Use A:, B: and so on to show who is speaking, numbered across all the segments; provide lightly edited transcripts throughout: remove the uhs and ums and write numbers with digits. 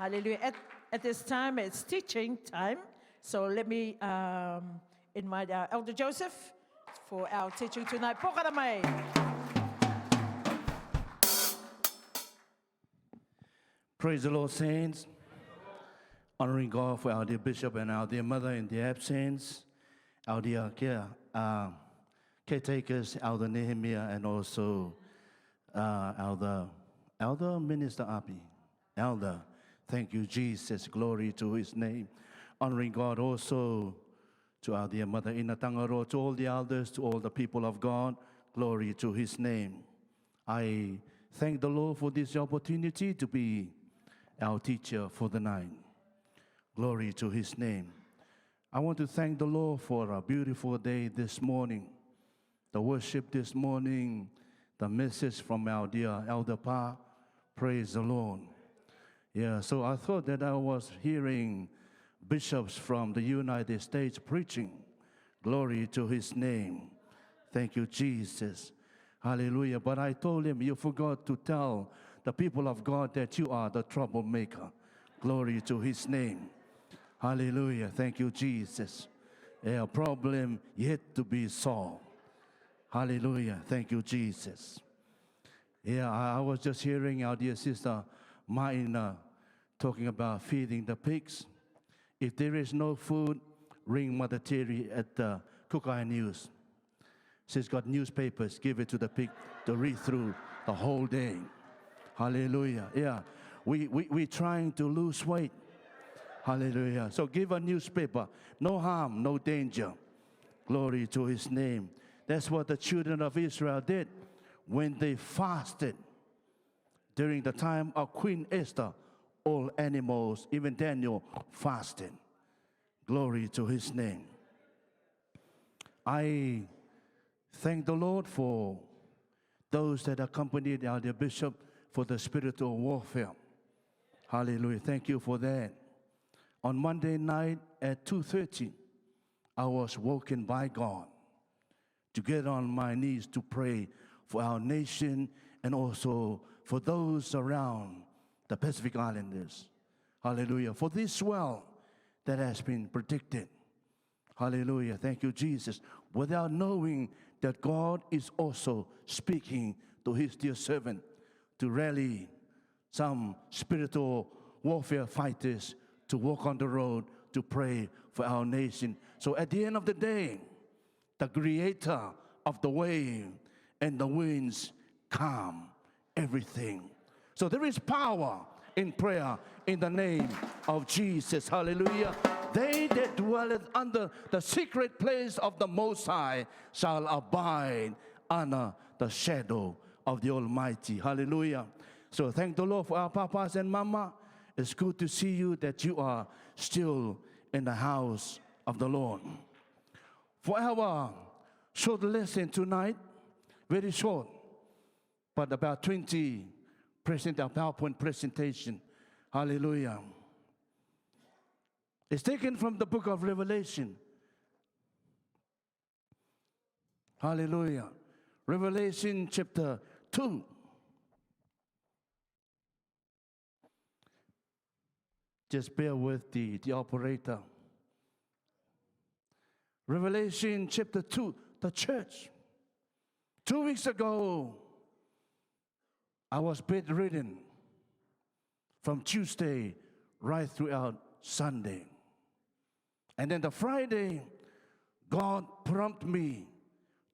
A: Hallelujah. At this time, it's teaching time. So let me invite our Elder Joseph for our teaching tonight. Pokaramai.
B: Praise the Lord, saints. Honoring God for our dear bishop and our dear mother in the absence, our dear caretakers, Elder Nehemiah, and also Elder Minister Abi. Elder, thank you, Jesus. Glory to his name. Honoring God also to our dear mother in Tangaro, to all the elders, to all the people of God. Glory to his name. I thank the Lord for this opportunity to be our teacher for the night. Glory to his name. I want to thank the Lord for a beautiful day this morning. The worship this morning, the message from our dear Elder Pa. Praise the Lord. Yeah, so I thought that I was hearing bishops from the United States preaching. Glory to his name. Thank you, Jesus. Hallelujah. But I told him, you forgot to tell the people of God that you are the troublemaker. Glory to his name. Hallelujah. Thank you, Jesus. A problem yet to be solved. Hallelujah. Thank you, Jesus. Yeah, I was just hearing our dear sister Maina talking about feeding the pigs. If there is no food, ring Mother Terry at the Cookai News. She's got newspapers, give it to the pig to read through the whole day. Hallelujah. Yeah, we're trying to lose weight. Hallelujah. So give a newspaper. No harm, no danger. Glory to his name. That's what the children of Israel did when they fasted. During the time of Queen Esther, all animals, even Daniel, fasted. Glory to his name. I thank the Lord for those that accompanied our dear bishop for the spiritual warfare. Hallelujah. Thank you for that. On Monday night at 2:30, I was woken by God to get on my knees to pray for our nation and also for those around the Pacific Islanders. Hallelujah. For this swell that has been predicted. Hallelujah. Thank you, Jesus. Without knowing that God is also speaking to his dear servant to rally some spiritual warfare fighters to walk on the road to pray for our nation. So at the end of the day, the creator of the wave and the winds calm everything. So there is power in prayer in the name of Jesus. Hallelujah. They that dwelleth under the secret place of the Most High shall abide under the shadow of the Almighty. Hallelujah. So thank the Lord for our papas and mama. It's good to see you that you are still in the house of the Lord. For our short lesson tonight, very short, but about 20 PowerPoint presentation. Hallelujah. It's taken from the book of Revelation. Hallelujah. Revelation chapter 2. Just bear with the operator. Revelation chapter 2, the church. 2 weeks ago, I was bedridden from Tuesday right throughout Sunday. And then the Friday, God prompted me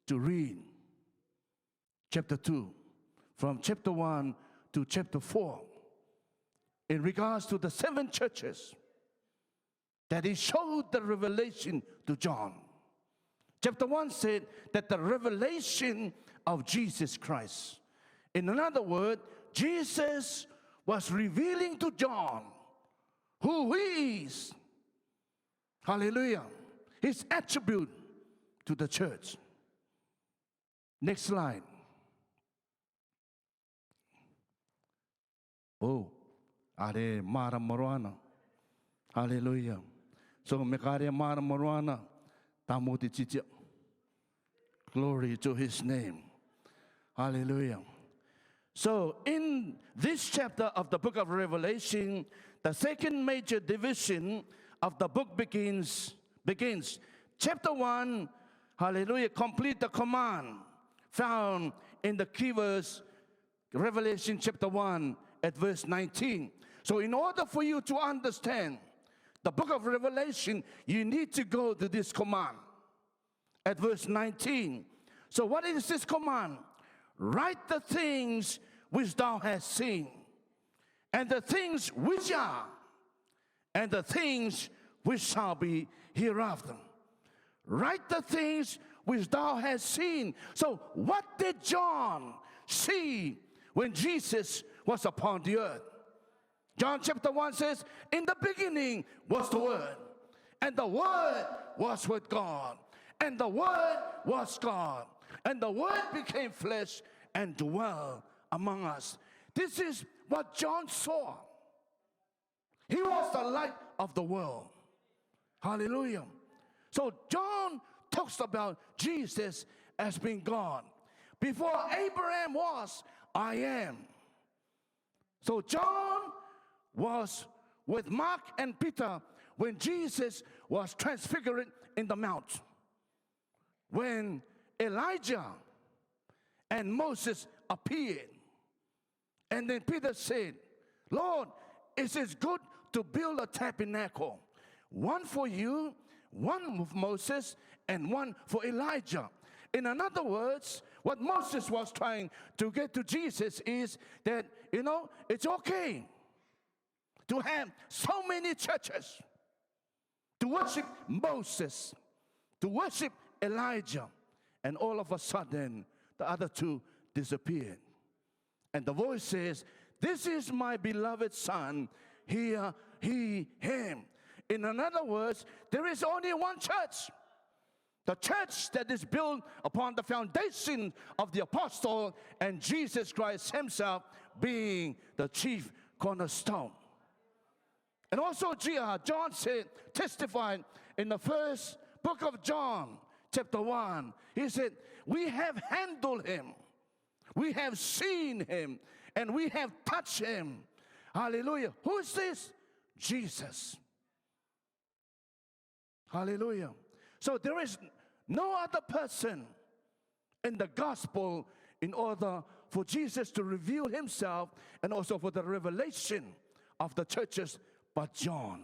B: to read chapter 2, from chapter 1 to chapter 4, in regards to the 7 churches that he showed the revelation to John. Chapter 1 said that the revelation of Jesus Christ. In another word, Jesus was revealing to John who he is. Hallelujah. His attribute to the church. Next slide. Oh, are Mara Morana. Hallelujah. So Mekare Mara Morana. Tamuti Chicha. Glory to his name. Hallelujah. So in this chapter of the book of Revelation, The second major division of the book begins. Chapter 1, hallelujah, complete the command found in the key verse, Revelation chapter 1 at verse 19. So in order for you to understand the book of Revelation, you need to go to this command at verse 19. So what is this command? Write the things which thou hast seen, and the things which are, and the things which shall be hereafter. Write the things which thou hast seen. So what did John see when Jesus was upon the earth? John chapter 1 says, in the beginning was the Word, and the Word was with God, and the Word was God, and the Word became flesh and dwelt among us. This is what John saw. He was the light of the world. Hallelujah. So John talks about Jesus as being God. Before Abraham was, I am. So John was with Mark and Peter when Jesus was transfigured in the mount. When Elijah and Moses appeared. And then Peter said, Lord, it is good to build a tabernacle, one for you, one with Moses, and one for Elijah. In other words, what Moses was trying to get to Jesus is that, it's okay to have so many churches, to worship Moses, to worship Elijah, and all of a sudden, the other two disappeared. And the voice says, this is my beloved son, hear he him. In other words, there is only one church. The church that is built upon the foundation of the apostle and Jesus Christ himself being the chief cornerstone. And also John testified in the first book of John, chapter 1. He said, we have handled him, we have seen him, and we have touched him. Hallelujah. Who is this? Jesus. Hallelujah. So there is no other person in the gospel in order for Jesus to reveal himself and also for the revelation of the churches but John.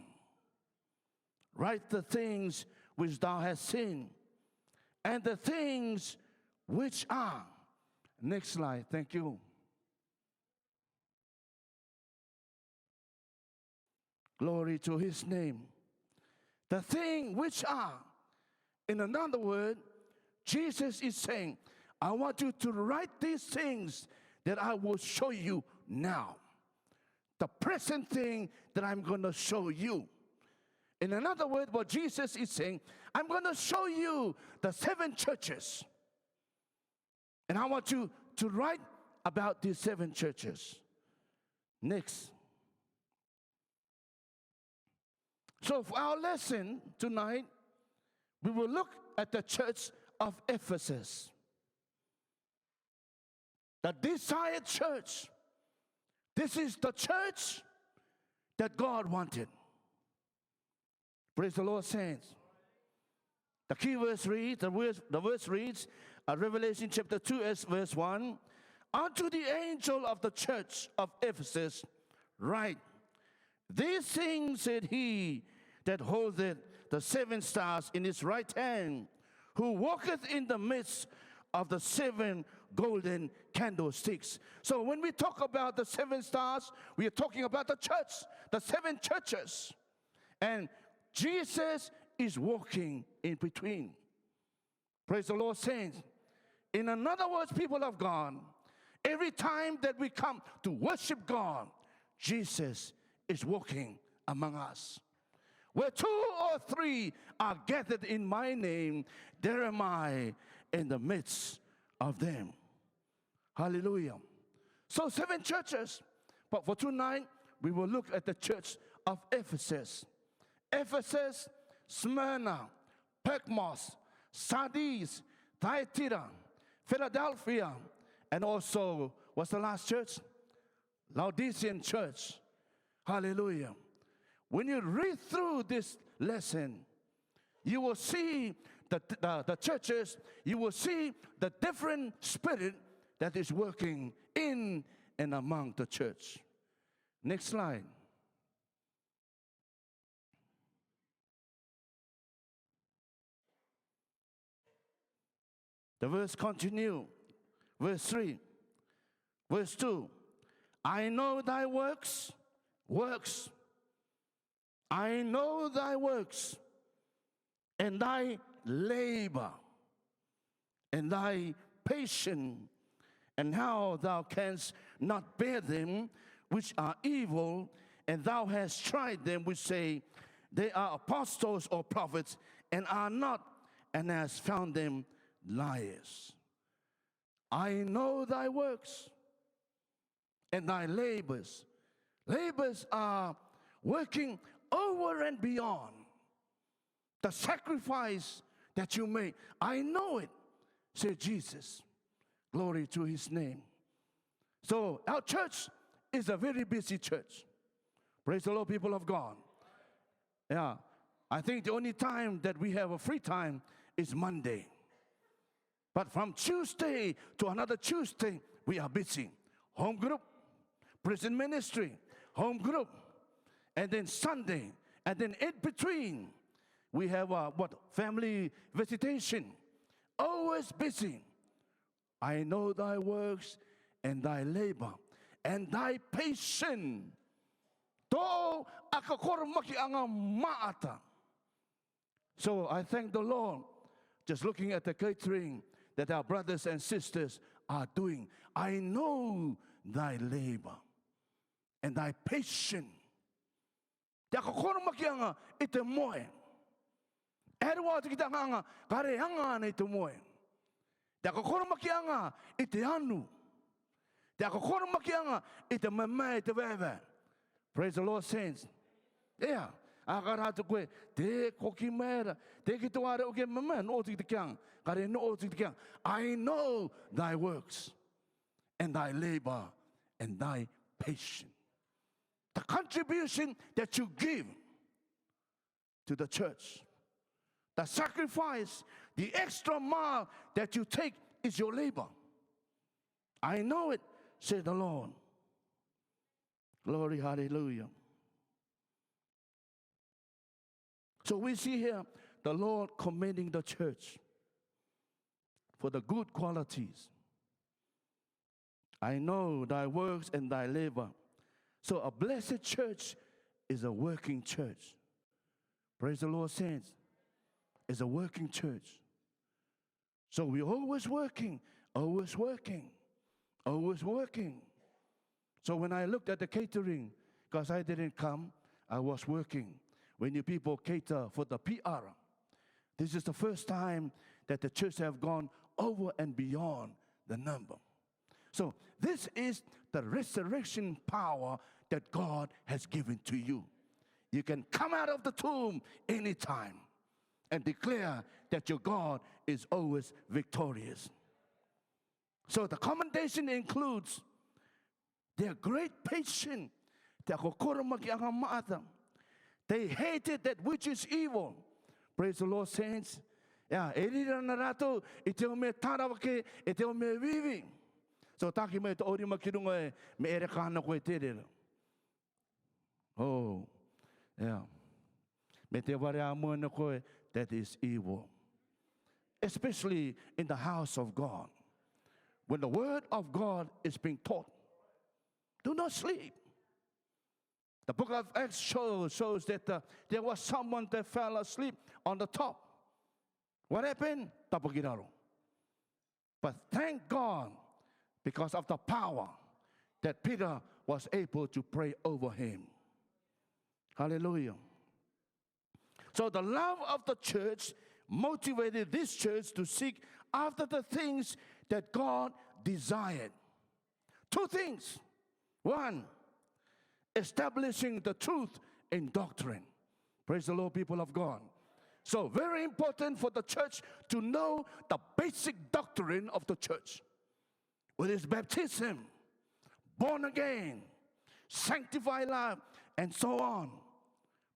B: Write the things which thou hast seen, and the things which are. Next slide, thank you. Glory to his name. The thing which are. In another word, Jesus is saying, I want you to write these things that I will show you now. The present thing that I'm going to show you. In another word, what Jesus is saying, I'm going to show you the 7 churches. And I want you to write about these 7 churches. Next. So for our lesson tonight, we will look at the church of Ephesus. The desired church. This is the church that God wanted. Praise the Lord, saints. The key verse reads, the verse reads, Revelation chapter 2 verse 1, unto the angel of the church of Ephesus write, these things said he that holdeth the 7 stars in his right hand, who walketh in the midst of the 7 golden candlesticks. So when we talk about the 7 stars, we are talking about the church, the 7 churches. And Jesus is walking in between. Praise the Lord, saints. In other words, people of God, every time that we come to worship God, Jesus is walking among us. Where 2 or 3 are gathered in my name, there am I in the midst of them. Hallelujah. So 7 churches. But for tonight, we will look at the church of Ephesus. Ephesus, Smyrna, Pergamos, Sardis, Thyatira, Philadelphia, and also, what's the last church? Laodicean church. Hallelujah. when you read through this lesson, you will see the churches, you will see the different spirit that is working in and among the church. Next slide. The verse continue. Verse 3. Verse 2. I know thy works. I know thy works, and thy labor, and thy patience, and how thou canst not bear them which are evil, and thou hast tried them which say they are apostles or prophets, and are not, and hast found them liars. I know thy works and thy labors. Labors are working over and beyond the sacrifice that you make. I know it, said Jesus. Glory to his name. So our church is a very busy church. Praise the Lord, people of God. Yeah, I think the only time that we have a free time is Monday. But from Tuesday to another Tuesday, we are busy. Home group, prison ministry, home group, and then Sunday, and then in between, we have family visitation. Always busy. I know thy works and thy labor and thy patience. To akakormaki anga maata. So I thank the Lord, just looking at the catering that our brothers and sisters are doing. I know thy labor and thy patience. Akakormaki anga ite moe. Erwa kita anga kare anga na ite moe. Akakormaki anga ite anu. Akakormaki anga ite mama ite veve. Praise the Lord, saints. Yeah. Agaratu kwe te kokimera te kitware oke mama no ti kyang kare no ti kyang. I know thy works and thy labor and thy patience. The contribution that you give to the church, the sacrifice, the extra mile that you take is your labor. I know it, said the Lord. Glory, hallelujah. So we see here the Lord commending the church for the good qualities. I know thy works and thy labor. So a blessed church is a working church. Praise the Lord, saints. It's a working church. So we're always working, always working, always working. So when I looked at the catering, because I didn't come, I was working. When you people cater for the PR, this is the first time that the church have gone over and beyond the number. So this is the resurrection power that God has given to you. You can come out of the tomb anytime and declare that your God is always victorious. So the commendation includes their great patience. They hated that which is evil. Praise the Lord, saints. Yeah, so taki me to ori makirunga me erekana ko etere. Oh, yeah. Me te ware amona ko that is evil. Especially in the house of God. When the word of God is being taught, do not sleep. The book of Acts shows that there was someone that fell asleep on the top. What happened? Tapagiraro. But thank God, because of the power that Peter was able to pray over him. Hallelujah. So the love of the church motivated this church to seek after the things that God desired. Two things. One, establishing the truth in doctrine. Praise the Lord, people of God. So very important for the church to know the basic doctrine of the church. Whether it's baptism, born again, sanctified life, and so on.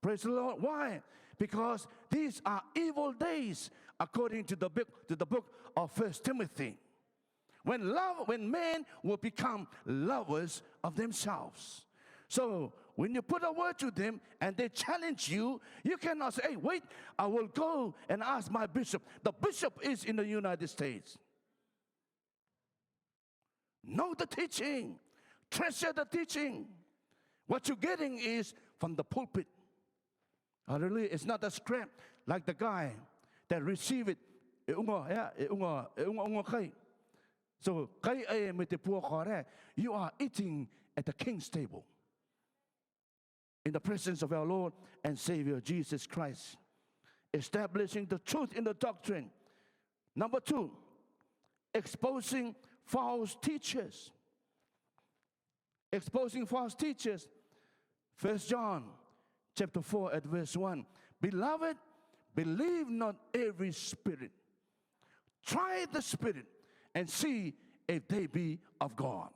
B: Praise the Lord. Why? Because these are evil days, according to the book of 1 Timothy. When men will become lovers of themselves. So when you put a word to them and they challenge you, you cannot say, hey, wait, I will go and ask my bishop. The bishop is in the United States. Know the teaching. Treasure the teaching. What you're getting is from the pulpit. Hallelujah. It's not a scrap like the guy that received it. So, you are eating at the king's table in the presence of our Lord and Savior Jesus Christ, establishing the truth in the doctrine. Number 2, exposing false teachers. Exposing false teachers. 1 John chapter 4 at verse 1. Beloved, believe not every spirit. Try the spirit and see if they be of God.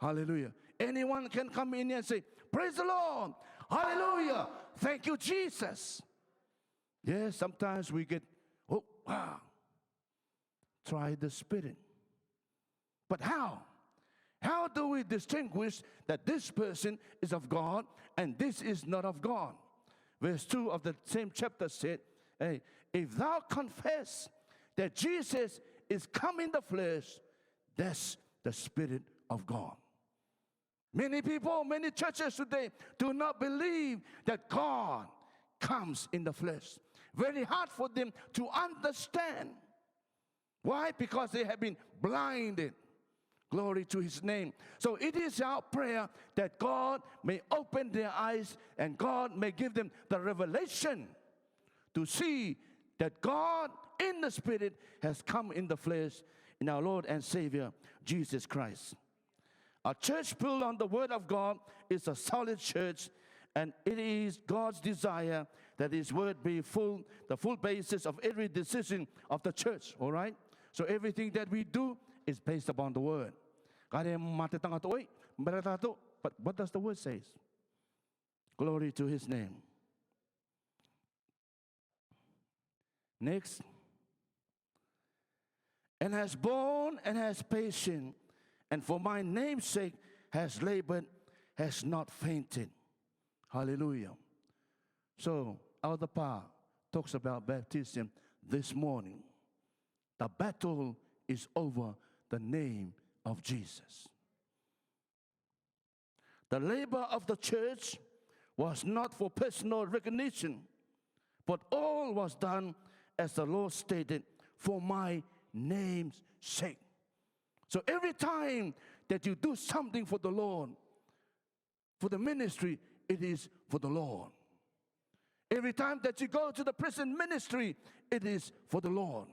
B: Hallelujah. Anyone can come in here and say, praise the Lord. Hallelujah. Thank you, Jesus. Yes, sometimes we get, oh, wow. Try the spirit. But how? How do we distinguish that this person is of God and this is not of God? Verse 2 of the same chapter said, hey, if thou confess that Jesus is come in the flesh, that's the Spirit of God. Many people, many churches today do not believe that God comes in the flesh. Very hard for them to understand. Why? Because they have been blinded. Glory to his name. So it is our prayer that God may open their eyes and God may give them the revelation to see that God in the Spirit has come in the flesh in our Lord and Savior, Jesus Christ. A church built on the Word of God is a solid church, and it is God's desire that His Word be the full basis of every decision of the church, all right? So everything that we do is based upon the Word. But what does the Word say? Glory to His name. Next. And has borne and has patience, and for my name's sake has labored, has not fainted. Hallelujah. So, Elder Pa talks about baptism this morning. The battle is over the name of Jesus. The labor of the church was not for personal recognition, but all was done, as the Lord stated, for my name's sake. So every time that you do something for the Lord, for the ministry, it is for the Lord. Every time that you go to the prison ministry, it is for the Lord.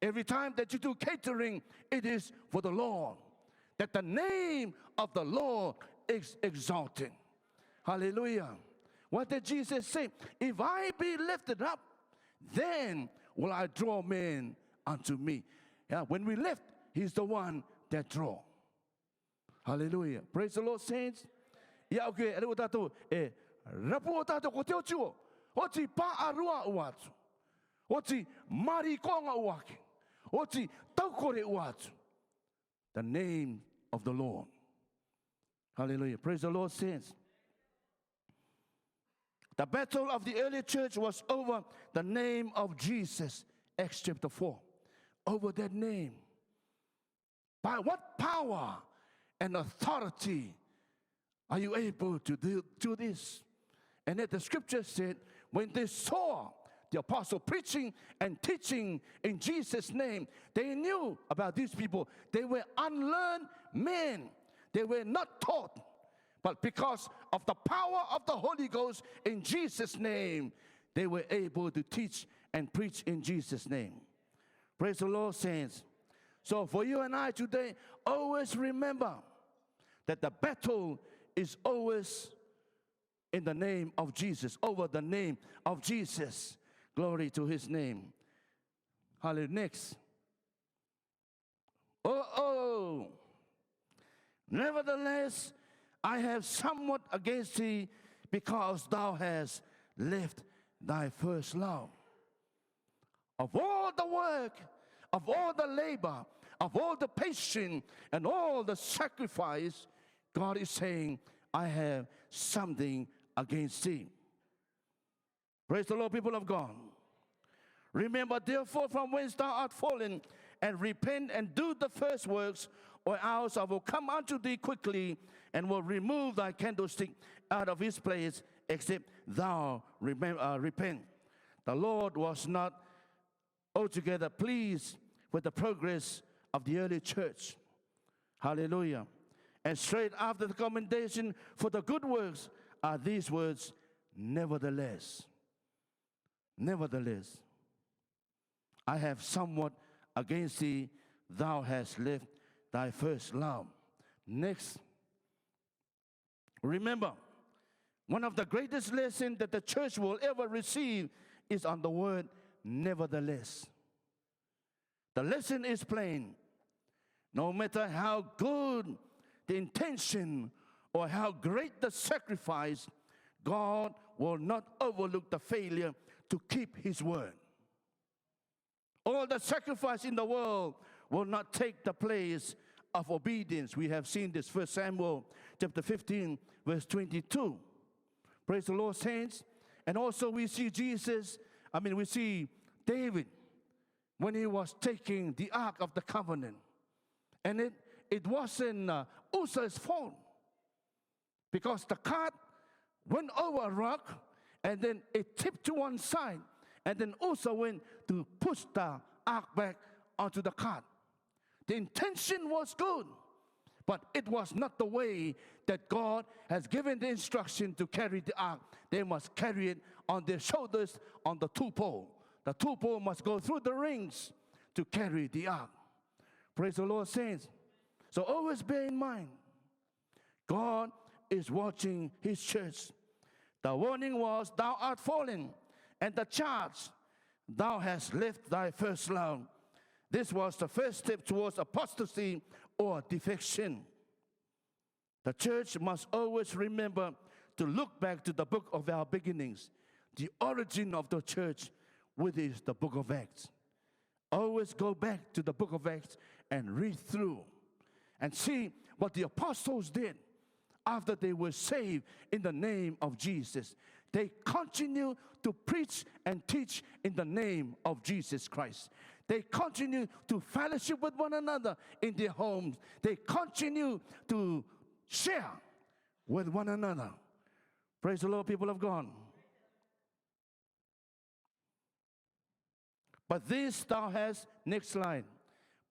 B: Every time that you do catering, it is for the Lord. That the name of the Lord is exalted. Hallelujah. What did Jesus say? If I be lifted up, then will I draw men unto me. Yeah, when we lift, He's the one that draw. Hallelujah. Praise the Lord, saints. Yeah, okay. Rapu tato ko teo chuo. Oti pa arua uatu. Oti marikonga uaki. Oti taukore uatu. The name of the Lord. Hallelujah. Praise the Lord, saints. The battle of the early church was over the name of Jesus. Acts chapter 4. Over that name. By what power and authority are you able to do this? And then the scripture said, when they saw the apostle preaching and teaching in Jesus' name, they knew about these people. They were unlearned men. They were not taught. But because of the power of the Holy Ghost in Jesus' name, they were able to teach and preach in Jesus' name. Praise the Lord, saints. So for you and I today, always remember that the battle is always in the name of Jesus, over the name of Jesus. Glory to His name. Hallelujah. Next. Nevertheless, I have somewhat against thee, because thou hast left thy first love. Of all the work, of all the labor, of all the patience, and all the sacrifice, God is saying, I have something against thee. Praise the Lord, people of God. Remember, therefore, from whence thou art fallen, and repent and do the first works, or else I will come unto thee quickly, and will remove thy candlestick out of his place, except thou repent. The Lord was not altogether pleased with the progress of the early church. Hallelujah. And straight after the commendation for the good works are these words, nevertheless. Nevertheless, I have somewhat against thee, thou hast left thy first love. Next, remember, one of the greatest lessons that the church will ever receive is on the word nevertheless. The lesson is plain. No matter how good the intention or how great the sacrifice, God will not overlook the failure to keep his word. All the sacrifice in the world will not take the place of obedience. We have seen this, 1 Samuel chapter 15, verse 22. Praise the Lord, saints. And also we see we see David when he was taking the Ark of the Covenant. And it wasn't Uzzah's fault, because the cart went over a rock and then it tipped to one side. And then Uzzah went to push the ark back onto the cart. The intention was good, but it was not the way that God has given the instruction to carry the ark. They must carry it on their shoulders on the two pole. The two pole must go through the rings to carry the ark. Praise the Lord, saints. So always bear in mind, God is watching his church. The warning was, thou art fallen, and the charge, thou hast left thy first love. This was the first step towards apostasy or defection. The church must always remember to look back to the book of our beginnings, the origin of the church, which is the book of Acts. Always go back to the book of Acts and read through and see what the apostles did after they were saved in the name of Jesus. They continue to preach and teach in the name of Jesus Christ. They continue to fellowship with one another in their homes. They continue to share with one another. Praise the Lord, people of God. But this thou hast, next slide.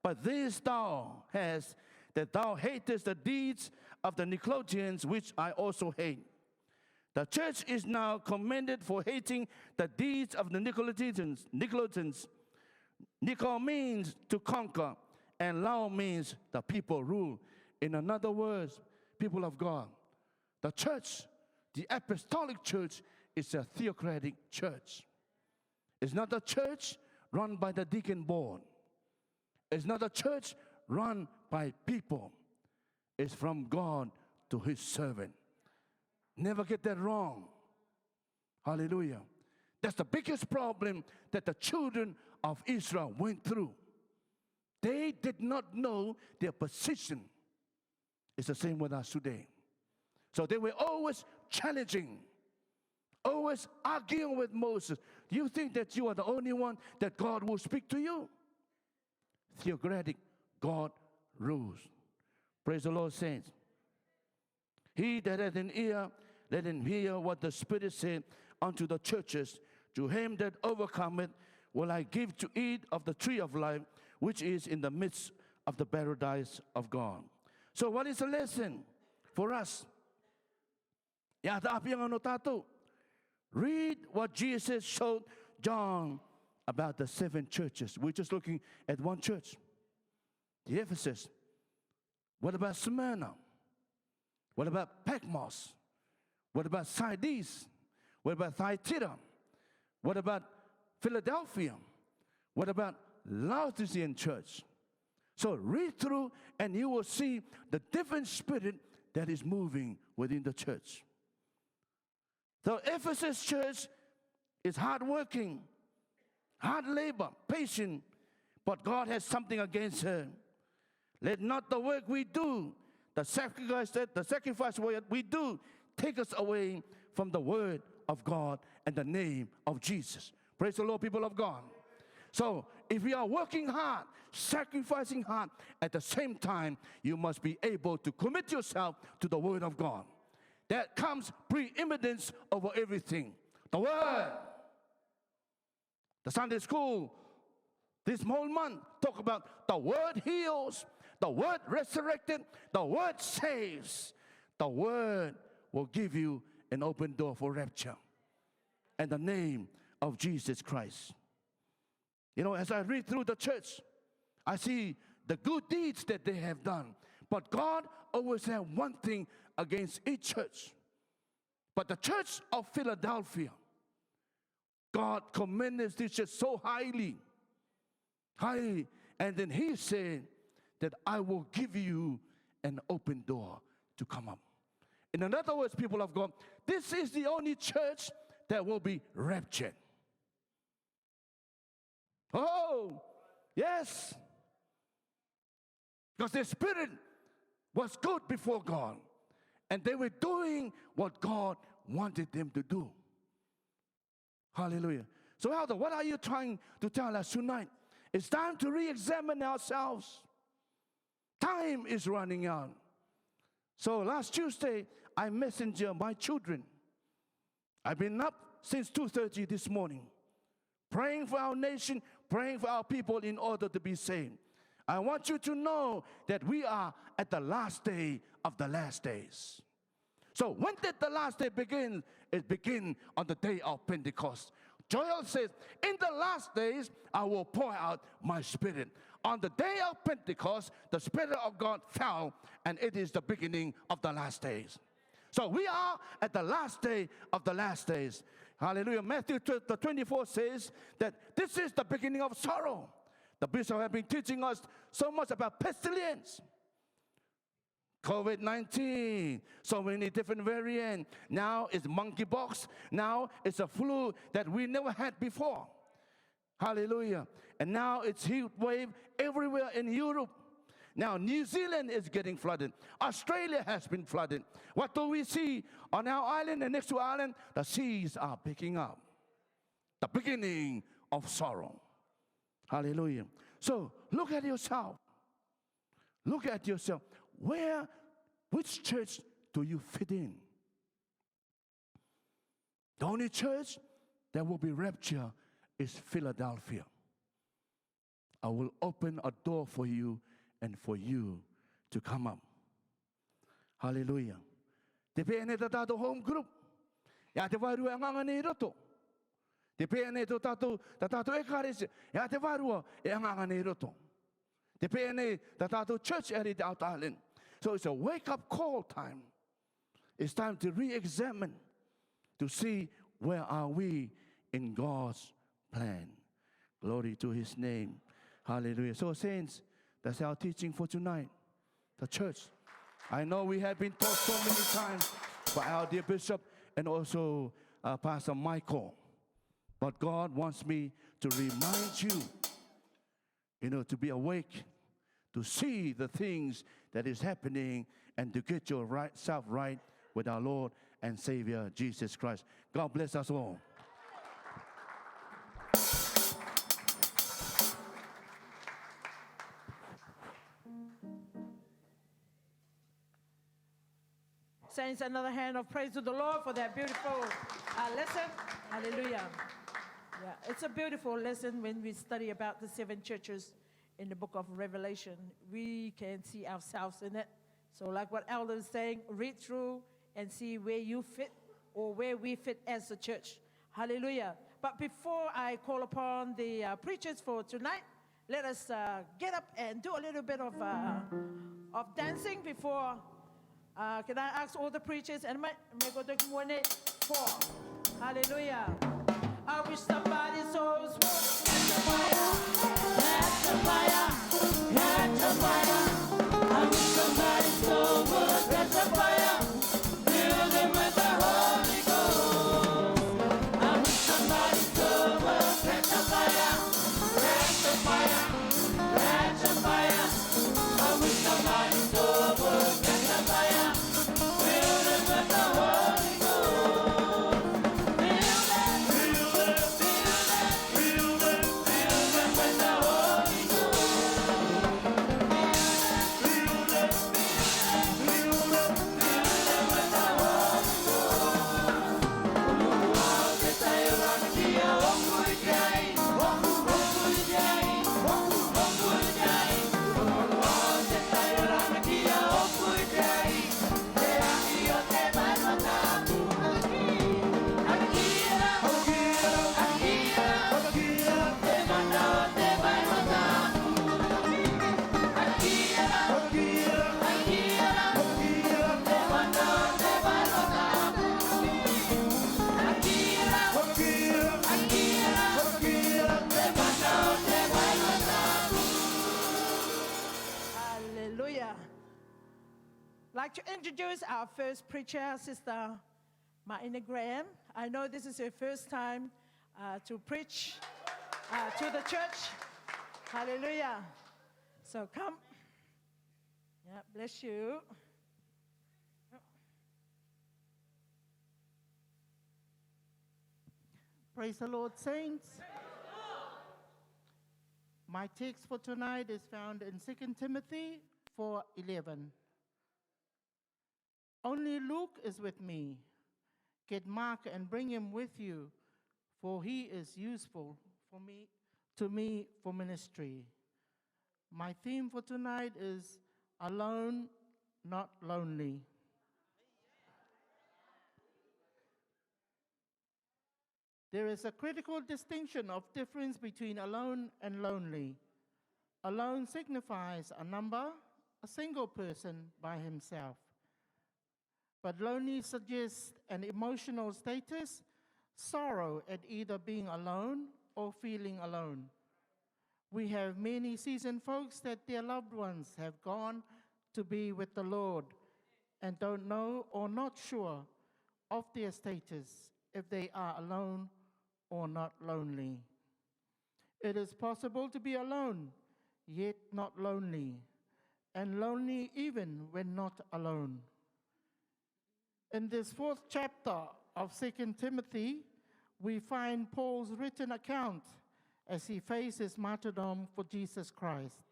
B: But this thou hast, that thou hatest the deeds of the Nicolaitans, which I also hate. The church is now commended for hating the deeds of the Nicolaitans. Nicol means to conquer, and Lao means the people rule. In other words, people of God, the church, the Apostolic Church, is a theocratic church. It's not a church run by the deacon board. It's not a church run by people. It's from God to his servant. Never get that wrong. Hallelujah. That's the biggest problem that the children of Israel went through. They did not know their position. It's the same with us today. So they were always challenging, always arguing with Moses. Do you think that you are the only one that God will speak to you? Theocratic, God rules. Praise the Lord, saints. He that hath an ear, let him hear what the Spirit said unto the churches. To him that overcometh will I give to eat of the tree of life, which is in the midst of the paradise of God. So what is the lesson for us? Read what Jesus showed John about the 7 churches. We're just looking at one church, the Ephesus. What about Smyrna? What about Patmos? What about Sardis? What about Thyatira? What about Philadelphia? What about Laodicean church? So read through and you will see the different spirit that is moving within the church. The Ephesus church is hardworking, hard labor, patient, but God has something against her. Let not the work we do, the sacrifice we do, take us away from the word of God and the name of Jesus. Praise the Lord, people of God. So if we are working hard, sacrificing hard, at the same time, you must be able to commit yourself to the word of God. That comes preeminence over everything. The word. The Sunday school this whole month talk about the word heals, the word resurrected, the word saves. The word will give you an open door for rapture. In the name of Jesus Christ. You know, as I read through the church, I see the good deeds that they have done. But God always has one thing against each church. But the church of Philadelphia, God commended this church so highly. And then he said that I will give you an open door to come up. In other words, people of God, this is the only church that will be raptured. Oh, yes. Because their spirit was good before God. And they were doing what God wanted them to do. Hallelujah. So, Elder, what are you trying to tell us tonight? It's time to re-examine ourselves. Time is running out. So last Tuesday, I messenger my children. I've been up since 2:30 this morning, praying for our nation, praying for our people in order to be saved. I want you to know that we are at the last day of the last days. So when did the last day begin? It began on the day of Pentecost. Joel says, in the last days, I will pour out my spirit. On the day of Pentecost, the Spirit of God fell, and it is the beginning of the last days. So we are at the last day of the last days. Hallelujah. Matthew 24 says that this is the beginning of sorrow. The bishop has been teaching us so much about pestilence. COVID-19, so many different variants. Now it's monkeypox. Now it's a flu that we never had before. Hallelujah. And now it's heat wave everywhere in Europe. Now New Zealand is getting flooded. Australia has been flooded. What do we see on our island and next to our island? The seas are picking up. The beginning of sorrow. Hallelujah. So look at yourself. Look at yourself. Which church do you fit in? The only church that will be raptured is Philadelphia. I will open a door for you and for you to come up. Hallelujah. Depende da tato home group. Ya te varu ang angani roto. Depende da tato ekaris. Ya te varu ang angani roto. Depende da tato church area out island. So it's a wake-up call time. It's time to re-examine, to see where are we in God's plan. Glory to his name. Hallelujah. So saints, that's our teaching for tonight. The church. I know we have been taught so many times by our dear bishop and also Pastor Michael. But God wants me to remind you, to be awake, to see the things that is happening and to get your self right with our Lord and Savior, Jesus Christ. God bless us all.
A: Saints, another hand of praise to the Lord for that beautiful lesson. Hallelujah. Yeah, it's a beautiful lesson when we study about the 7 churches in the book of Revelation. We can see ourselves in it. So like what Elder is saying, read through and see where you fit or where we fit as a church. Hallelujah. But before I call upon the preachers for tonight, let us get up and do a little bit of dancing before. Can I ask all the preachers and may go to 4. Hallelujah. I wish somebody souls would catch a fire, catch a fire, catch a fire. I wish somebody's soul would catch a fire, fill them with the Holy Ghost. like to introduce our first preacher, Sister Marina Graham. I know this is her first time to preach to the church. Hallelujah. So come. Yeah, bless you.
C: Praise the Lord, saints. My text for tonight is found in 2 Timothy 4:11. Only Luke is with me. Get Mark and bring him with you, for he is useful to me for ministry. My theme for tonight is alone, not lonely. There is a critical distinction of difference between alone and lonely. Alone signifies a number, a single person by himself. But lonely suggests an emotional status, sorrow at either being alone or feeling alone. We have many seasoned folks that their loved ones have gone to be with the Lord and don't know or not sure of their status, if they are alone or not lonely. It is possible to be alone, yet not lonely, and lonely even when not alone. In this 4th chapter of 2 Timothy, we find Paul's written account as he faced his martyrdom for Jesus Christ.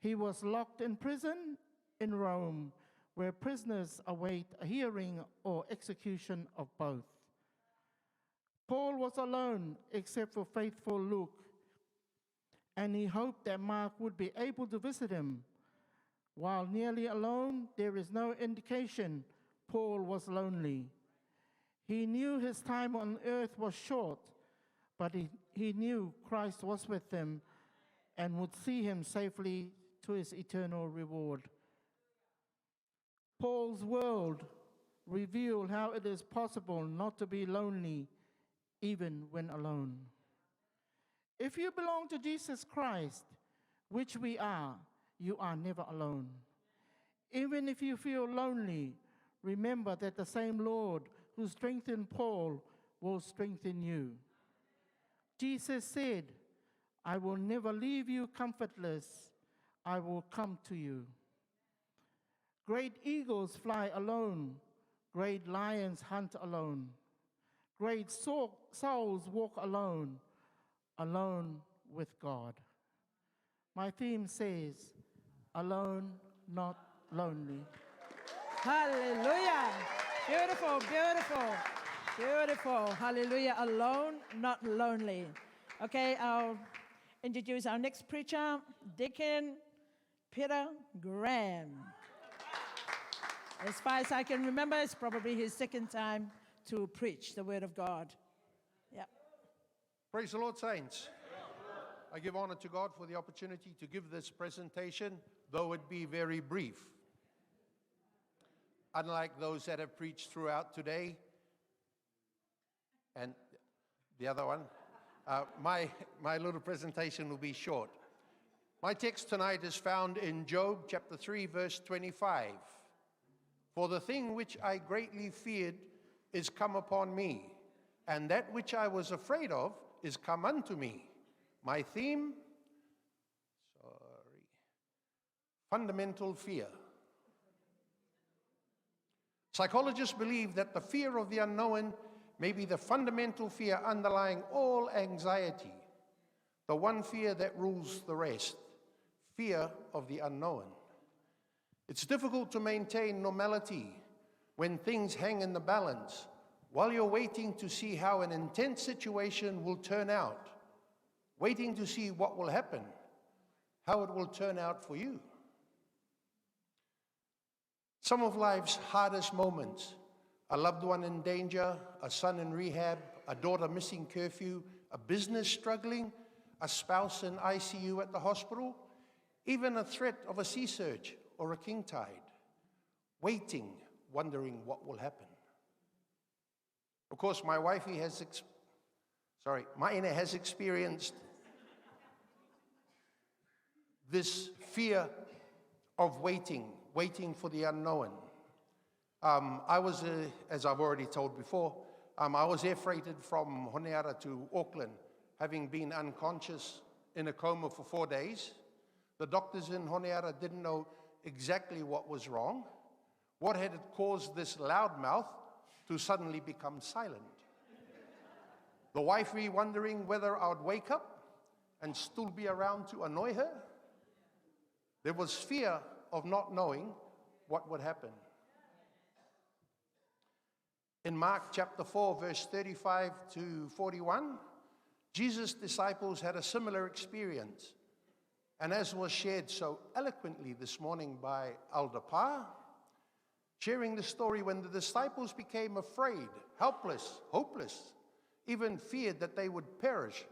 C: He was locked in prison in Rome, where prisoners await a hearing or execution of both. Paul was alone except for faithful Luke, and he hoped that Mark would be able to visit him. While nearly alone, there is no indication Paul was lonely. He knew his time on earth was short, but he knew Christ was with him and would see him safely to his eternal reward. Paul's world revealed how it is possible not to be lonely even when alone. If you belong to Jesus Christ, which we are, you are never alone. Even if you feel lonely, remember that the same Lord who strengthened Paul will strengthen you. Jesus said, I will never leave you comfortless. I will come to you. Great eagles fly alone. Great lions hunt alone. Great souls walk alone, alone with God. My theme says, alone, not lonely.
A: Hallelujah. Beautiful, beautiful, beautiful. Hallelujah. Alone, not lonely. Okay, I'll introduce our next preacher, Deacon Peter Graham. As far as I can remember, it's probably his second time to preach the word of God. Yeah.
D: Praise the Lord, saints. I give honor to God for the opportunity to give this presentation, though it be very brief. Unlike those that have preached throughout today, and the other one, my little presentation will be short. My text tonight is found in Job chapter 3, verse 25. For the thing which I greatly feared is come upon me, and that which I was afraid of is come unto me. My theme, fundamental fear. Psychologists believe that the fear of the unknown may be the fundamental fear underlying all anxiety, the one fear that rules the rest, fear of the unknown. It's difficult to maintain normality when things hang in the balance while you're waiting to see how an intense situation will turn out, waiting to see what will happen, how it will turn out for you. Some of life's hardest moments, a loved one in danger, a son in rehab, a daughter missing curfew, a business struggling, a spouse in ICU at the hospital, even a threat of a sea surge or a king tide, waiting, wondering what will happen. Of course, Maina has experienced this fear of waiting for the unknown. I was, as I've already told before, I was air freighted from Honeara to Auckland, having been unconscious in a coma for 4 days. The doctors in Honeara didn't know exactly what was wrong. What had caused this loudmouth to suddenly become silent? The wifey wondering whether I would wake up and still be around to annoy her. There was fear of not knowing what would happen. In Mark chapter 4, verse 35 to 41, Jesus' disciples had a similar experience. And as was shared so eloquently this morning by Elder Pa, sharing the story when the disciples became afraid, helpless, hopeless, even feared that they would perish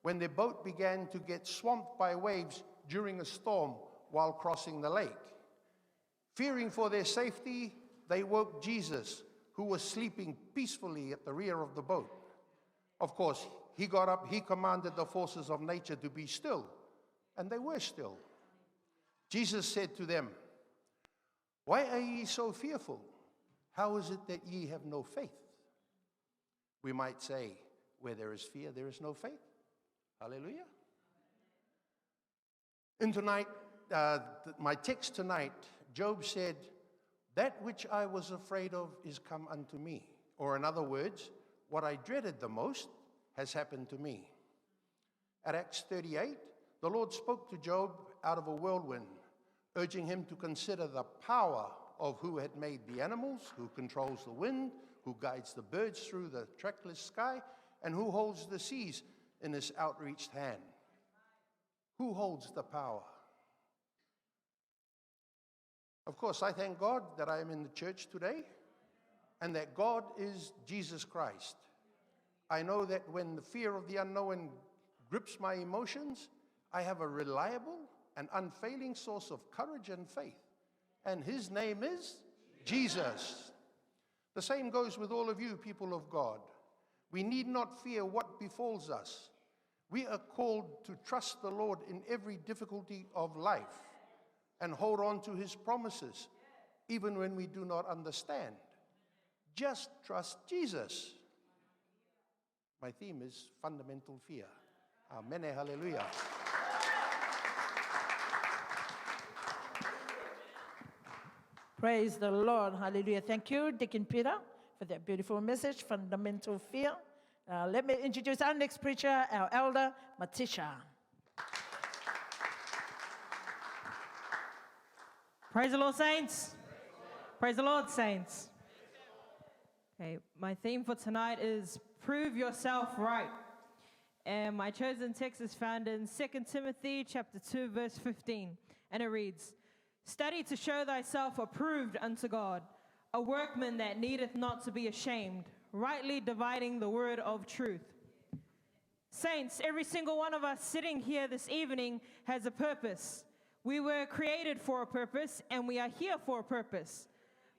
D: when their boat began to get swamped by waves during a storm while crossing the lake. Fearing for their safety, they woke Jesus, who was sleeping peacefully at the rear of the boat. Of course, he got up, he commanded the forces of nature to be still, and they were still. Jesus said to them, "Why are ye so fearful? How is it that ye have no faith?" We might say, where there is fear, there is no faith. Hallelujah. And tonight, my text tonight, Job said, "That which I was afraid of is come unto me." Or in other words, what I dreaded the most has happened to me. At Acts 38, the Lord spoke to Job out of a whirlwind, urging him to consider the power of who had made the animals, who controls the wind, who guides the birds through the trackless sky, and who holds the seas in his outreached hand. Who holds the power? Of course, I thank God that I am in the church today and that God is Jesus Christ. I know that when the fear of the unknown grips my emotions, I have a reliable and unfailing source of courage and faith, and his name is Jesus. The same goes with all of you, people of God. We need not fear what befalls us. We are called to trust the Lord in every difficulty of life and hold on to his promises, even when we do not understand. Just trust Jesus. My theme is fundamental fear. Amen, hallelujah.
A: Praise the Lord. Hallelujah. Thank you, Deacon Peter, for that beautiful message, fundamental fear. Let me introduce our next preacher, our elder, Matisha.
E: Praise the Lord, saints. Praise the Lord, saints. Okay, my theme for tonight is prove yourself right. And my chosen text is found in 2 Timothy chapter 2, verse 15. And it reads, "Study to show thyself approved unto God, a workman that needeth not to be ashamed, rightly dividing the word of truth." Saints, every single one of us sitting here this evening has a purpose. We were created for a purpose, and we are here for a purpose.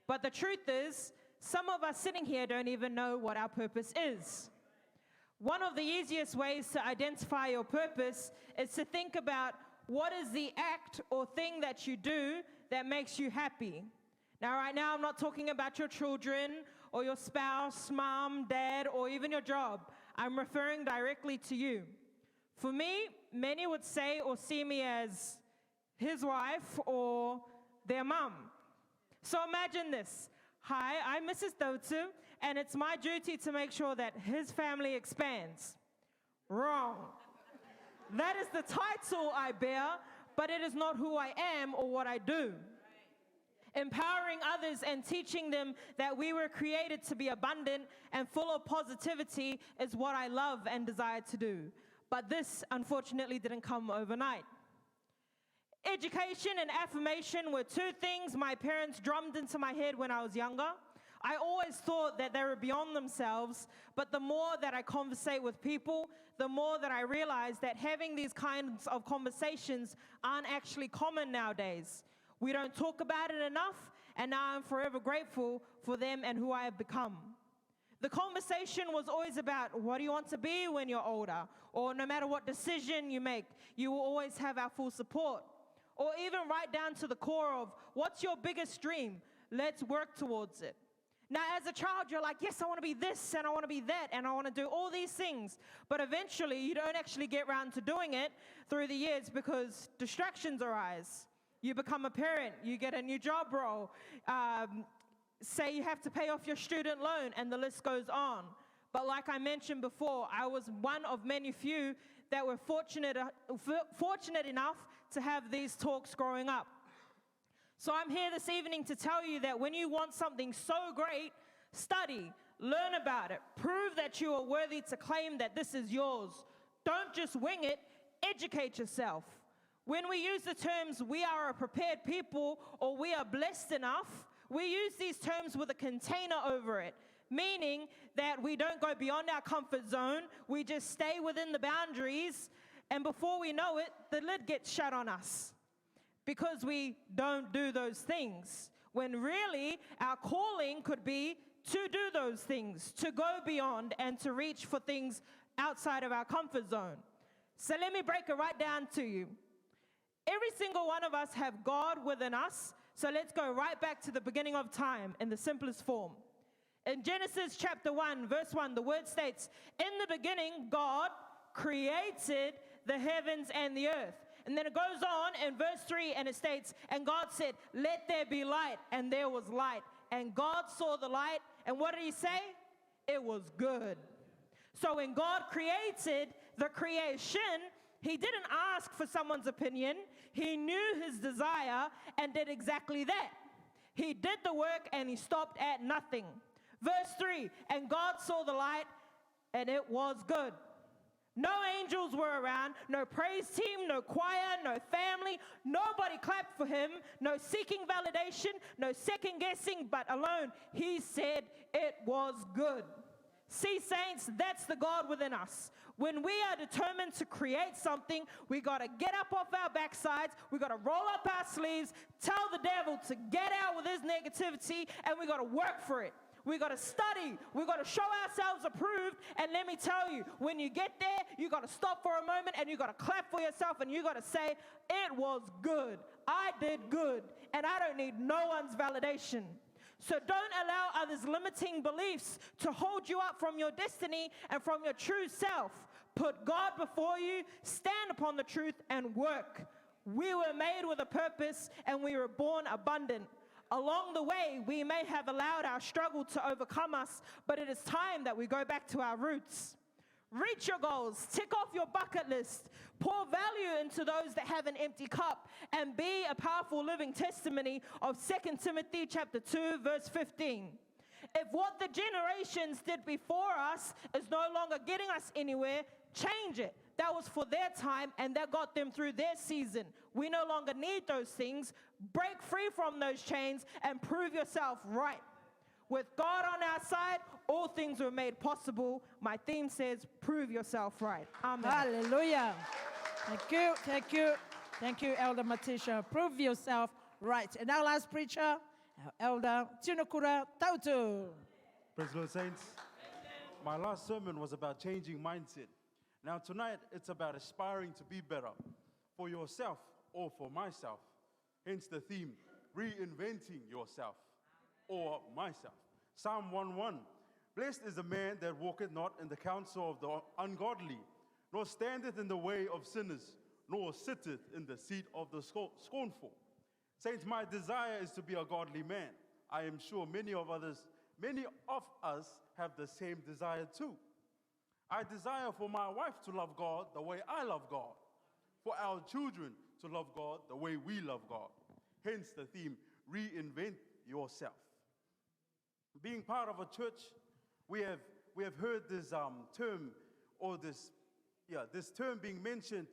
E: But the truth is, some of us sitting here don't even know what our purpose is. One of the easiest ways to identify your purpose is to think about what is the act or thing that you do that makes you happy. Now, right now, I'm not talking about your children or your spouse, mom, dad, or even your job. I'm referring directly to you. For me, many would say or see me as his wife or their mom. So imagine this. Hi, I'm Mrs. Dotu, and it's my duty to make sure that his family expands. Wrong. That is the title I bear, but it is not who I am or what I do. Empowering others and teaching them that we were created to be abundant and full of positivity is what I love and desire to do. But this, unfortunately, didn't come overnight. Education and affirmation were two things my parents drummed into my head when I was younger. I always thought that they were beyond themselves, but the more that I conversate with people, the more that I realize that having these kinds of conversations aren't actually common nowadays. We don't talk about it enough, and now I'm forever grateful for them and who I have become. The conversation was always about, what do you want to be when you're older? Or no matter what decision you make, you will always have our full support. Or even right down to the core of, what's your biggest dream? Let's work towards it. Now, as a child, you're like, yes, I want to be this, and I want to be that, and I want to do all these things. But eventually, you don't actually get around to doing it through the years because distractions arise. You become a parent, you get a new job role, say you have to pay off your student loan, and the list goes on. But like I mentioned before, I was one of many few that were fortunate enough to have these talks growing up. So I'm here this evening to tell you that when you want something so great, study, learn about it, prove that you are worthy to claim that this is yours. Don't just wing it, educate yourself. When we use the terms, we are a prepared people or we are blessed enough, we use these terms with a container over it, meaning that we don't go beyond our comfort zone, we just stay within the boundaries, and before we know it, the lid gets shut on us. Because we don't do those things. When really, our calling could be to do those things, to go beyond and to reach for things outside of our comfort zone. So let me break it right down to you. Every single one of us have God within us, so let's go right back to the beginning of time in the simplest form. In Genesis chapter 1, verse 1, the word states, in the beginning, God created the heavens and the earth. And then it goes on in verse 3 and it states, and God said, let there be light, and there was light. And God saw the light, and what did he say? It was good. So when God created the creation, he didn't ask for someone's opinion. He knew his desire and did exactly that. He did the work and he stopped at nothing. Verse 3, and God saw the light, and it was good. No angels were around, no praise team, no choir, no family, nobody clapped for him, no seeking validation, no second guessing, but alone he said it was good. See, saints, that's the God within us. When we are determined to create something, we got to get up off our backsides, we got to roll up our sleeves, tell the devil to get out with his negativity, and we got to work for it. We got to study. We got to show ourselves approved. And let me tell you, when you get there, you got to stop for a moment and you got to clap for yourself and you got to say, it was good. I did good. And I don't need no one's validation. So don't allow others' limiting beliefs to hold you up from your destiny and from your true self. Put God before you, stand upon the truth and work. We were made with a purpose and we were born abundant. Along the way, we may have allowed our struggle to overcome us, but it is time that we go back to our roots. Reach your goals, tick off your bucket list, pour value into those that have an empty cup, and be a powerful living testimony of 2 Timothy chapter 2, verse 15. If what the generations did before us is no longer getting us anywhere, change it. That was for their time, and that got them through their season. We no longer need those things. Break free from those chains and prove yourself right. With God on our side, all things were made possible. My theme says, prove yourself right. Amen.
A: Hallelujah. Thank you, thank you, thank you, Elder Matisha. Prove yourself right. And our last preacher, our Elder Tinukura Tautu.
F: Praise the Lord, saints. My last sermon was about changing mindset. Now tonight, it's about aspiring to be better for yourself or for myself. Hence the theme, reinventing yourself or myself. Psalm 1:1, blessed is the man that walketh not in the counsel of the ungodly, nor standeth in the way of sinners, nor sitteth in the seat of the scornful. Saints, my desire is to be a godly man. I am sure many of us have the same desire too. I desire for my wife to love God the way I love God, for our children to love God the way we love God. Hence the theme, reinvent yourself. Being part of a church, we have heard this term, or this term being mentioned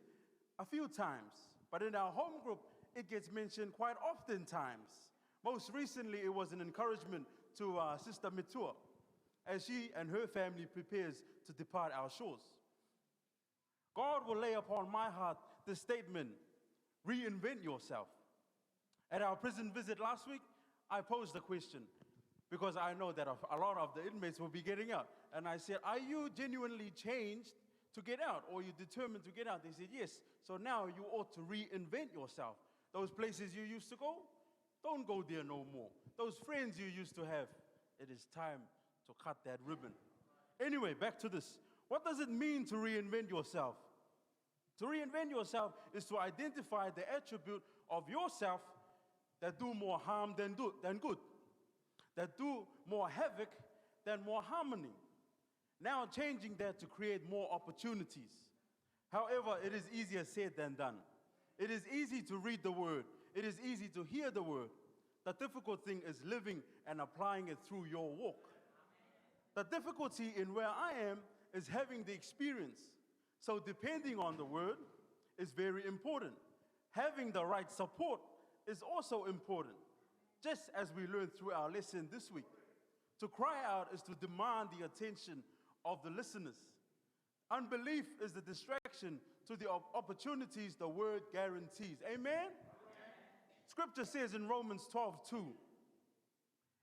F: a few times. But in our home group, it gets mentioned quite often times. Most recently, it was an encouragement to Sister Mitua as she and her family prepares to depart our shores. God will lay upon my heart the statement, reinvent yourself. At our prison visit last week, I posed the question because I know that a lot of the inmates will be getting out. And I said, are you genuinely changed to get out, or are you determined to get out? They said, yes. So now you ought to reinvent yourself. Those places you used to go, don't go there no more. those friends you used to have. It is time to cut that ribbon. Anyway, back to this. What does it mean to reinvent yourself? To reinvent yourself is to identify the attribute of yourself that do more harm than good, that do more havoc than more harmony. Now changing that to create more opportunities. However, it is easier said than done. It is easy to read the word. It is easy to hear the word. The difficult thing is living and applying it through your walk. The difficulty in where I am is having the experience. So depending on the word is very important. Having the right support is also important. Just as we learned through our lesson this week. To cry out is to demand the attention of the listeners. Unbelief is the distraction to the opportunities the word guarantees. Amen? Scripture says in Romans 12:2,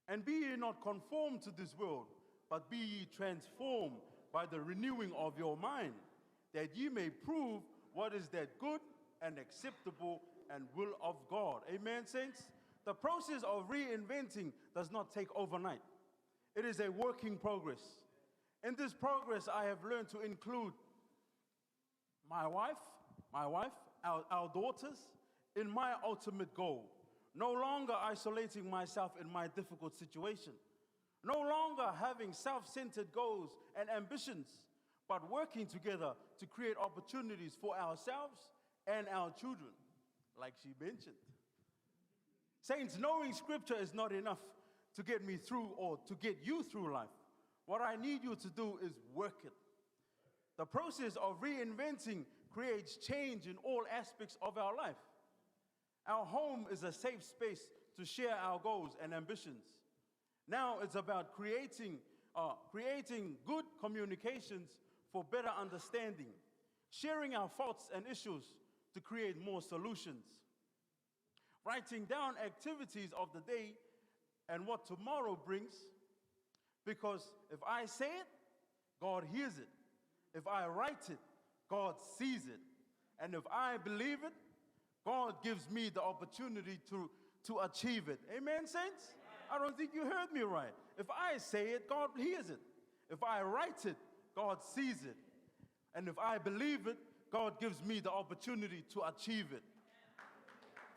F: and be ye not conformed to this world, but be ye transformed by the renewing of your mind, that ye may prove what is that good and acceptable and will of God. Amen, saints? The process of reinventing does not take overnight. It is a work in progress. In this progress, I have learned to include my wife, our daughters, in my ultimate goal. No longer isolating myself in my difficult situation. No longer having self-centered goals and ambitions, but working together to create opportunities for ourselves and our children, like she mentioned. Saints, knowing Scripture is not enough to get me through or to get you through life. What I need you to do is work it. The process of reinventing creates change in all aspects of our life. Our home is a safe space to share our goals and ambitions. Now it's about creating good communications for better understanding, sharing our thoughts and issues to create more solutions, writing down activities of the day and what tomorrow brings, because if I say it, God hears it. If I write it, God sees it. And if I believe it, God gives me the opportunity to achieve it. Amen, saints? I don't think you heard me right. If I say it, God hears it. If I write it, God sees it. And if I believe it, God gives me the opportunity to achieve it.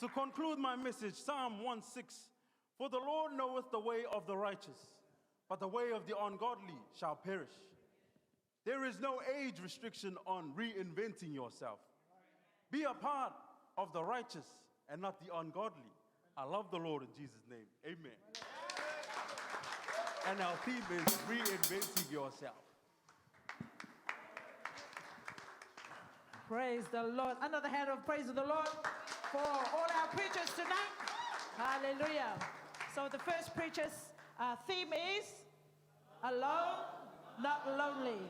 F: To conclude my message, Psalm 1:6, for the Lord knoweth the way of the righteous, but the way of the ungodly shall perish. There is no age restriction on reinventing yourself. Be a part of the righteous and not the ungodly. I love the Lord in Jesus' name. Amen. And our theme is reinventing yourself.
A: Praise the Lord. Another hand of praise to the Lord for all our preachers tonight. Hallelujah. So the first preacher's theme is alone, not lonely.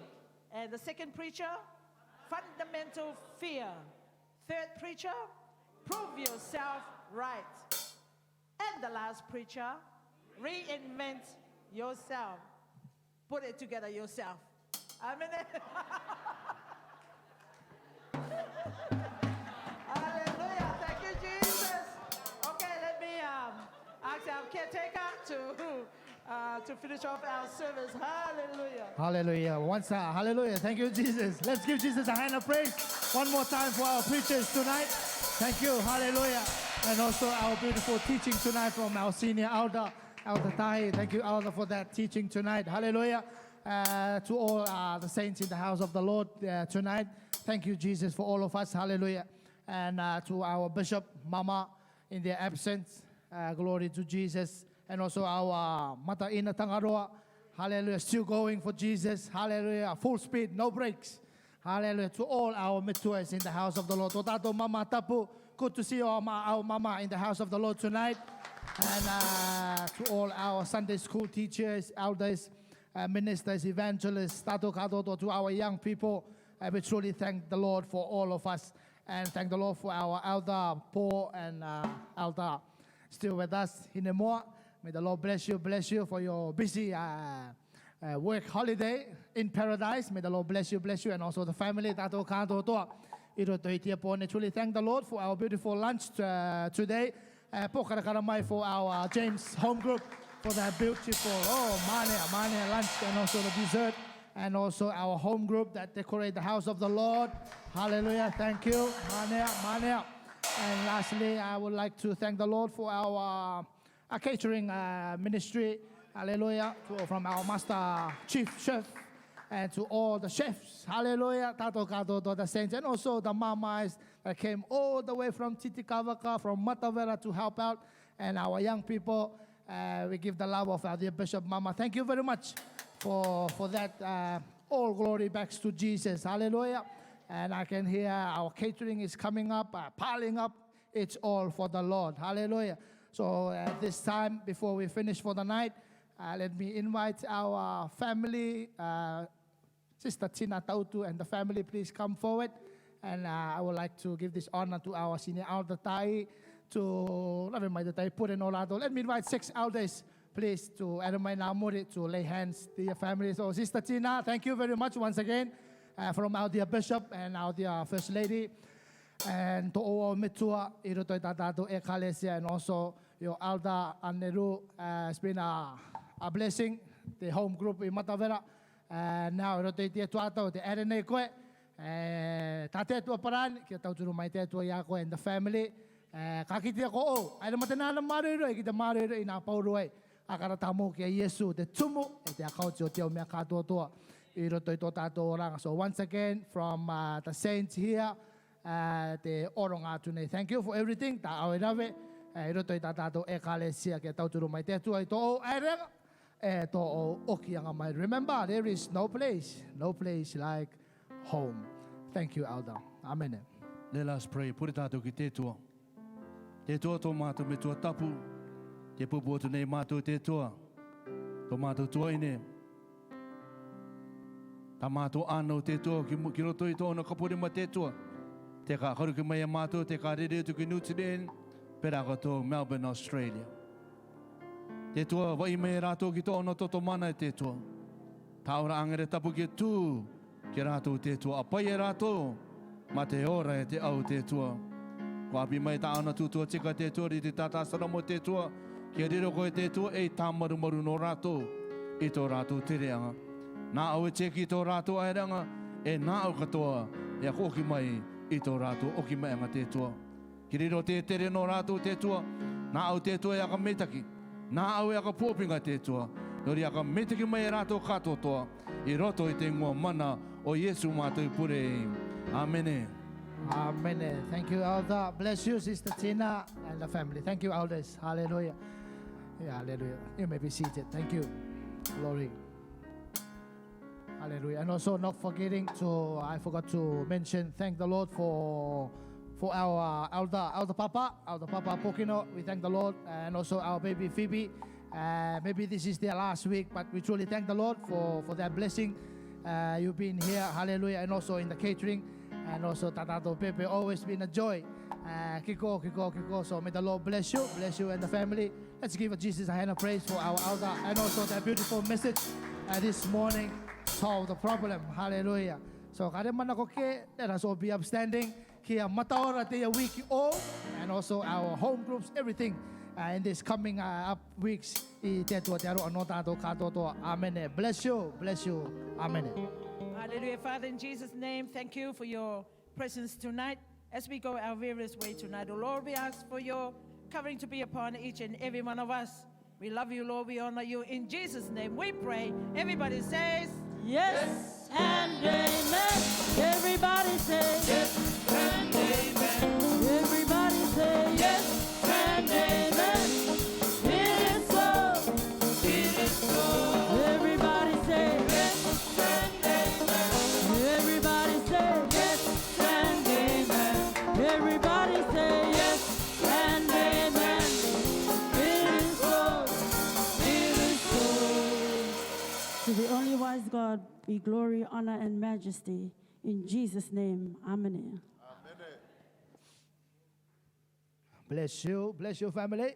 A: And the second preacher, fundamental fear. Third preacher, prove yourself right. And the last preacher, reinvent yourself. Put it together yourself. Amen. Hallelujah. Thank you, Jesus. Okay, let me ask our caretaker to finish off our service. Hallelujah.
C: Hallelujah. Hallelujah. Thank you, Jesus. Let's give Jesus a hand of praise one more time for our preachers tonight. Thank you. Hallelujah. And also our beautiful teaching tonight from our senior elder, Elder Tai. Thank you, Elder, for that teaching tonight. Hallelujah. To all the saints in the house of the Lord tonight. Thank you, Jesus, for all of us. Hallelujah. And to our Bishop, Mama, in their absence. Glory to Jesus. And also our Mata Ina Tangaroa. Hallelujah. Still going for Jesus. Hallelujah. Full speed, no brakes. Hallelujah. To all our mituas in the house of the Lord. Totato Mama Tapu. Good to see our Mama in the house of the Lord tonight. And to all our Sunday school teachers, elders, ministers, evangelists, Tato Kadoto, to our young people. We truly thank the Lord for all of us. And thank the Lord for our elder Paul and elder still with us in the more. May the Lord bless you for your busy work holiday in paradise. May the Lord bless you, and also the family. Truly thank the Lord for our beautiful lunch today.
G: Pokarakara mai for our James home group for that beautiful, mane lunch and also the dessert. And also our home group that decorate the house of the Lord. Hallelujah. Thank you. Mane. And lastly, I would like to thank the Lord for our catering ministry. Hallelujah. From our master chief chef and to all the chefs. Hallelujah. Tato kato to the saints. And also the mamas that came all the way from Titikavaka, from Matavera to help out. And our young people, we give the love of our dear Bishop Mama. Thank you very much for that. All glory back to Jesus. Hallelujah. And I can hear our catering is coming up, piling up. It's all for the Lord. Hallelujah. So at this time, before we finish for the night, let me invite our family, Sister Tina Tautu and the family, please come forward. And I would like to give this honor to our senior elder Tai, let me invite 6 elders, please, to Adamai Namuri to lay hands to your family. So Sister Tina, thank you very much once again from our dear Bishop and our dear First Lady. And to all Mitua, Irutoi Tatato Ekalesia, and also your elder Aneru. It's been a blessing, the home group in Matavera. And now Irutoi Tuato, the Arene Koe, Tate Tuaparan, Kiatau Mai Tetua Yako and the family. Kakitia ko ay matanala mariro kita mariro ina pauruai akara tamu ke Yesu de tumu te akau tio me akato to iro to tato orang. So once again from the saints here, the oronga tune, thank you for everything. Ta awerawe iro to tato ekalesia ke tau turu mai te tu ai to ere to okianga mai. Remember, there is no place like home. Thank you, Elder. Amen.
B: Let us pray. Puritato ki te tua. Te toa tō mātou me tua tapu, te pupu atu nei mātou te toa, tō mātou tua ine. Tā mātou anau te toa, ki roto i tōna kapurima te toa. Te ka karu ki mai a mātou, te ka rere atu ki New Zealand, pera ka tō Melbourne, Australia. Te toa, wai mai rātou ki tōna toto mana e te toa. Tā ora angere tapu ki tū, ki rātou te toa. Apai e rātou, ma te ora e te au te toa. Kua api mai ta ana tutua tika te tua, ri te tata saramo te tua, kia riro koe te tua, e tā maru no rātou, i tō rātou tereanga. Nā au e teki tō rātou aeranga, e nā au katoa, e ako oki mai i tō rātou, oki mai anga te tua. Ki riro te tere no rātou te tua, nā au te tua e aka metaki, nā au e aka pōpinga te tua, nori aka metaki mai e rātou katoa, i roto i te ngua mana o Yesu mātou i pure. Amen.
G: Amen. Thank you, Elder. Bless you, Sister Tina and the family. Thank you, elders. Hallelujah. Yeah, hallelujah. You may be seated. Thank you. Glory. Hallelujah. And also not forgetting to, I forgot to mention, thank the Lord for our Elder Papa Pokino. We thank the Lord. And also our baby Phoebe. Maybe this is their last week, but we truly thank the Lord for that blessing. You've been here. Hallelujah. And also in the catering. And also Tatato Pepe, always been a joy. Kiko. So may the Lord bless you and the family. Let's give Jesus a hand of praise for our elder. And also that beautiful message this morning, solve the problem. Hallelujah. So let us all be upstanding. Kia mataora te wiki all. And also our home groups, everything in this coming up weeks. Amen. Bless you. Amen.
A: Hallelujah. Father, in Jesus' name, thank you for your presence tonight. As we go our various way tonight, oh Lord, we ask for your covering to be upon each and every one of us. We love you, Lord. We honor you. In Jesus' name, we pray. Everybody says,
E: Yes and amen. Everybody say, yes and amen. Everybody say, yes and amen. It is so. It is so. Everybody say, yes and amen. Everybody say, yes and amen. Everybody say, yes and amen. It is so. It is so.
H: To the only wise God be glory, honor, and majesty. In Jesus' name, amen.
G: Bless you, family.